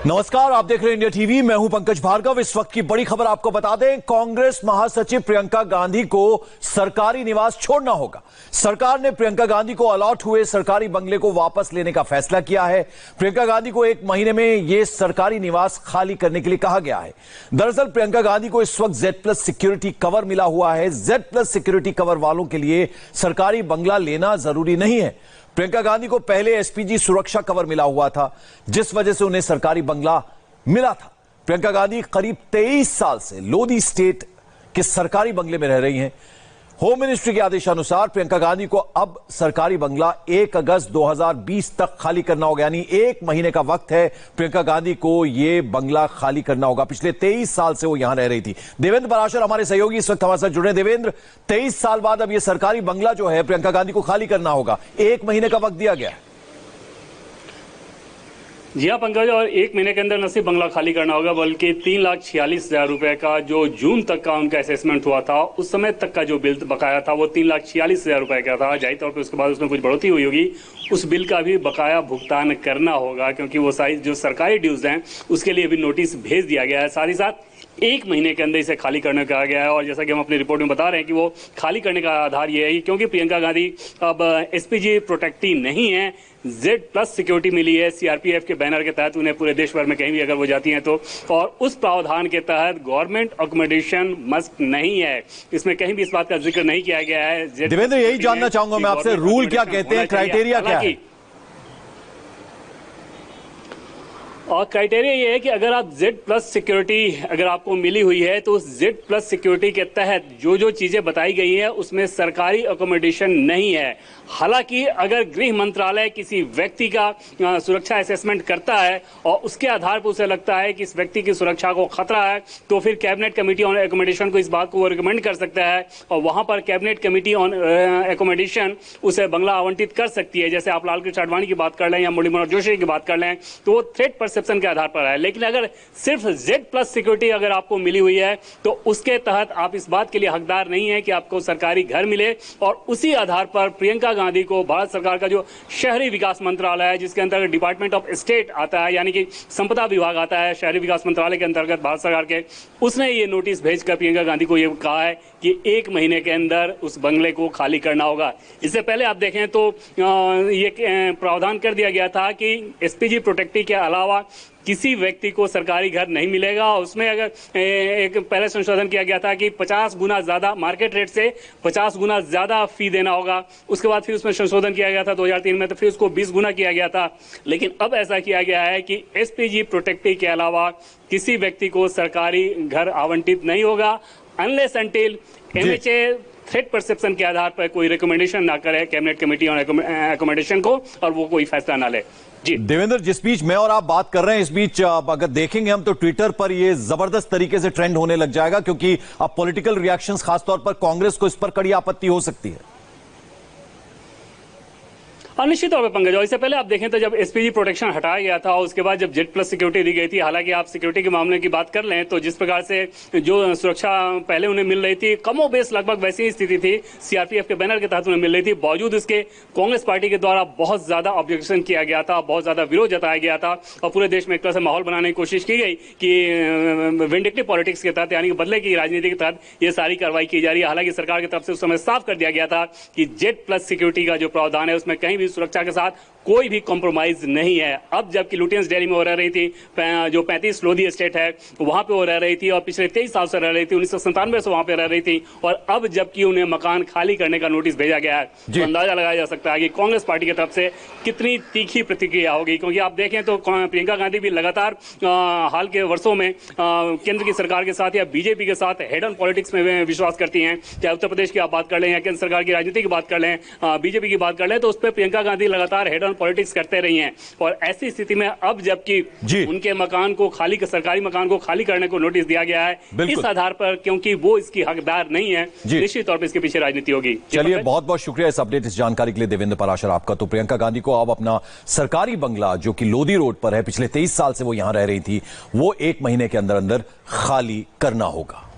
नमस्कार, आप देख रहे हैं इंडिया टीवी। मैं हूं पंकज भार्गव। इस वक्त की बड़ी खबर आपको बता दें, कांग्रेस महासचिव प्रियंका गांधी को सरकारी निवास छोड़ना होगा। सरकार ने प्रियंका गांधी को अलॉट हुए सरकारी बंगले को वापस लेने का फैसला किया है। प्रियंका गांधी को 1 महीने में यह सरकारी निवास खाली करने के लिए कहा गया है। दरअसल प्रियंका गांधी को इस वक्त Z+ सिक्योरिटी कवर मिला हुआ है। Z+ सिक्योरिटी कवर वालों के लिए सरकारी बंगला लेना जरूरी नहीं है। प्रियंका गांधी को पहले SPG सुरक्षा कवर मिला हुआ था, जिस वजह से उन्हें सरकारी बंगला मिला था। प्रियंका गांधी करीब 23 साल से लोधी स्टेट के सरकारी बंगले में रह रही हैं। होम मिनिस्ट्री के आदेशानुसार प्रियंका गांधी को अब सरकारी बंगला 1 अगस्त 2020 तक खाली करना होगा, यानी 1 महीने का वक्त है प्रियंका गांधी को यह बंगला खाली करना होगा। पिछले 23 साल से वो यहां रह रही थी। देवेंद्र पराशर हमारे सहयोगी इस वक्त हमारे साथ जुड़े। देवेंद्र, 23 साल बाद अब यह सरकारी बंगला जो है प्रियंका गांधी को खाली करना होगा, 1 महीने का वक्त दिया गया है। जी हाँ पंकज, और 1 महीने के अंदर न सिर्फ बंगला खाली करना होगा बल्कि 3,46,000 रुपए का जो जून तक का उनका असेसमेंट हुआ था, उस समय तक का जो बिल बकाया था वो 3,46,000 रुपए का था। जाहिर तौर पर उसके बाद उसमें कुछ बढ़ोतरी हुई होगी, उस बिल का भी बकाया भुगतान करना होगा, क्योंकि वो सारी जो सरकारी ड्यूज हैं उसके लिए भी नोटिस भेज दिया गया है। साथ ही साथ 1 महीने के अंदर इसे खाली करने का कहा गया है। और जैसा कि हम अपनी रिपोर्ट में बता रहे हैं कि वो खाली करने का आधार ये है क्योंकि प्रियंका गांधी अब SPG प्रोटेक्टी नहीं है, Z+ सिक्योरिटी मिली है CRPF के बैनर के तहत उन्हें पूरे देश भर में कहीं भी अगर वो जाती हैं तो। और उस प्रावधान के तहत गवर्नमेंट अकोमोडेशन मस्ट नहीं है, इसमें कहीं भी इस बात का जिक्र नहीं किया गया है। देवेंद्र, यही जानना चाहूंगा मैं आपसे, रूल क्या कहते हैं, क्राइटेरिया क्या है? और क्राइटेरिया ये है कि अगर आप Z+ सिक्योरिटी अगर आपको मिली हुई है तो उस Z+ सिक्योरिटी के तहत जो जो चीजें बताई गई हैं उसमें सरकारी अकोमोडेशन नहीं है। हालांकि अगर गृह मंत्रालय किसी व्यक्ति का सुरक्षा असेसमेंट करता है और उसके आधार पर उसे लगता है कि इस व्यक्ति की सुरक्षा को खतरा है, तो फिर कैबिनेट कमेटी ऑन एकोमोडेशन को इस बात को वो रिकमेंड कर सकता है और वहां पर कैबिनेट कमेटी ऑन एकोमोडेशन उसे बंगला आवंटित कर सकती है। जैसे आप लालकृष्ण आडवाणी की बात कर लें या मुरली मनोहर जोशी की बात कर लें, तो वो थ्रेट परसेप्शन के आधार पर है। लेकिन अगर सिर्फ Z+ सिक्योरिटी अगर आपको मिली हुई है तो उसके तहत आप इस बात के लिए हकदार नहीं है कि आपको सरकारी घर मिले। और उसी आधार पर प्रियंका गांधी को भारत सरकार का जो शहरी विकास मंत्रालय है, जिसके अंतर्गत डिपार्टमेंट ऑफ स्टेट आता है, यानी कि संपदा विभाग आता है शहरी विकास मंत्रालय के अंतर्गत भारत सरकार के, उसने ये नोटिस भेजकर प्रियंका गांधी को ये कहा है कि 1 महीने के अंदर उस बंगले को खाली करना होगा। इससे पहले आप देखें तो ये प्रावधान कर दिया गया था कि SPG प्रोटेक्टी के अलावा किसी व्यक्ति को सरकारी घर नहीं मिलेगा। उसमें अगर एक पहले संशोधन किया गया था कि 50 गुना ज्यादा मार्केट रेट से 50 गुना ज्यादा फी देना होगा। उसके बाद फिर उसमें संशोधन किया गया था 2003 में, तो फिर उसको 20 गुना किया गया था। लेकिन अब ऐसा किया गया है कि SPG प्रोटेक्टी के अलावा किसी व्यक्ति को सरकारी घर आवंटित नहीं होगा unless until MHA threat perception के आधार पर कोई रिकमेंडेशन ना करे कैबिनेट कमेटी ऑन एकोमोडेशन को और वो कोई फैसला ना ले। जी देवेंद्र, जिस बीच मैं और आप बात कर रहे हैं, इस बीच अगर देखेंगे हम तो ट्विटर पर ये जबरदस्त तरीके से ट्रेंड होने लग जाएगा, क्योंकि अब पॉलिटिकल रिएक्शंस, खासतौर पर कांग्रेस को इस पर कड़ी आपत्ति हो सकती है। और निश्चित तौर पर पंकज, इससे पहले आप देखें तो जब SPG प्रोटेक्शन हटाया गया था उसके बाद जब Z+ सिक्योरिटी दी गई थी, हालांकि आप सिक्योरिटी के मामले की बात कर लें तो जिस प्रकार से जो सुरक्षा पहले उन्हें मिल रही थी कमोबेश लगभग वैसी ही स्थिति थी, CRPF के बैनर के तहत उन्हें मिल रही थी। बावजूद इसके कांग्रेस पार्टी के द्वारा बहुत ज्यादा ऑब्जेक्शन किया गया था, बहुत ज्यादा विरोध जताया गया था और पूरे देश में एक तरह से माहौल बनाने की कोशिश की गई कि विंडिक्टिव पॉलिटिक्स के तहत, यानी कि बदले की राजनीति के तहत ये सारी कार्रवाई की जा रही है। हालांकि सरकार की तरफ से उस समय साफ कर दिया गया था कि Z+ सिक्योरिटी का जो प्रावधान है उसमें कहीं भी सुरक्षा के साथ कोई भी कॉम्प्रोमाइज नहीं है। अब जबकि लुटियंस डेली में वो रह रही थी, जो 35 लोधी एस्टेट है वहां पे वो रह रही थी और पिछले 23 साल से रह रही थी, 1997 से वहां पे रह रही थी। और अब जबकि उन्हें मकान खाली करने का नोटिस भेजा गया है, तो अंदाजा लगाया जा सकता है कि कांग्रेस पार्टी की तरफ से कितनी तीखी प्रतिक्रिया होगी। क्योंकि आप देखें तो प्रियंका गांधी भी लगातार हाल के वर्षों में केंद्र की सरकार के साथ या बीजेपी के साथ हेड ऑन पॉलिटिक्स में विश्वास करती हैं। चाहे उत्तर प्रदेश की आप बात कर लें या केंद्र सरकार की राजनीति की बात कर लें, बीजेपी की बात कर लें, तो उस पर प्रियंका गांधी लगातार हेड ऑन पॉलिटिक्स करते रही हैं। और ऐसी स्थिति में अब जबकि उनके मकान को खाली, सरकारी मकान को खाली करने को नोटिस दिया गया है, इस आधार पर क्योंकि वो इसकी हकदार नहीं है, निश्चित तौर पर इसके पीछे राजनीति होगी। चलिए, बहुत बहुत शुक्रिया इस अपडेट, इस जानकारी के लिए देवेंद्र पराशर आपका। तो प्रियंका गांधी को अब अपना सरकारी बंगला जो कि लोधी रोड पर है, पिछले 23 साल से वो यहां रह रही थी, वो 1 महीने के अंदर अंदर खाली करना होगा।